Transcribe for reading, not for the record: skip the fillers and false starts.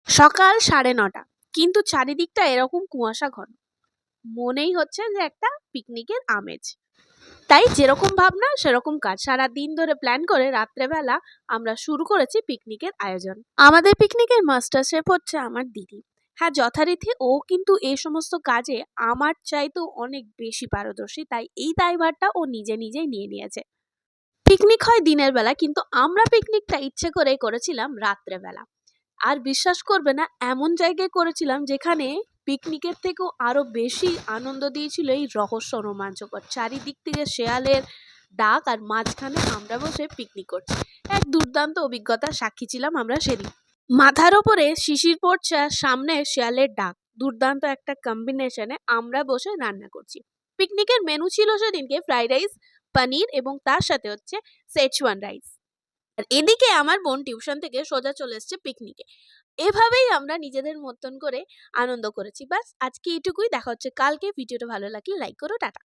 সকাল 9:30, কিন্তু চারিদিকটা এরকম কুয়াশা ঘন। মনেই হচ্ছে যে একটা পিকনিকের আমেজ। তাই যেরকম ভাবনা সেরকম কাজ, সারাদিন ধরে প্ল্যান করে রাত্রেবেলা আমরা শুরু করেছি পিকনিকের আয়োজন। আমাদের পিকনিকের মাস্টার শেফ হচ্ছে আমার দিদি। হ্যাঁ, যথারীতি ও কিন্তু এই সমস্ত কাজে আমার চাইতেও অনেক বেশি পারদর্শী, তাই এই দায়ভারটা ও নিজে নিজেই নিয়ে নিয়েছে। পিকনিক হয় দিনের বেলা, কিন্তু আমরা পিকনিকটা ইচ্ছে করে করেছিলাম রাত্রেবেলা। আর বিশ্বাস করবে না, এমন জায়গায় করেছিলাম যেখানে পিকনিকের থেকেও আরো বেশি আনন্দ দিয়েছিল এই রহস্য রোমাঞ্চকর চারিদিক থেকে শেয়ালের ডাক, আর মাঝখানে আমরা বসে পিকনিক করছি। এক দুর্দান্ত অভিজ্ঞতার সাক্ষী ছিলাম আমরা সেদিন। মাথার ওপরে শিশির পড়ছে আর সামনে শেয়ালের ডাক, দুর্দান্ত একটা কম্বিনেশনে আমরা বসে রান্না করছি। পিকনিকের মেনু ছিল সেদিনকে ফ্রাইড রাইস, পনির এবং তার সাথে হচ্ছে সেচওয়ান রাইস। আর এদিকে আমার বোন টিউশন থেকে সোজা চলে এসেছে পিকনিকে। এভাবেই আমরা নিজেদের মতন করে আনন্দ করেছি। ব্যাস, আজকে এইটুকুই। দেখা হচ্ছে কালকে। ভিডিওটা ভালো লাগলে লাইক করো। টাটা।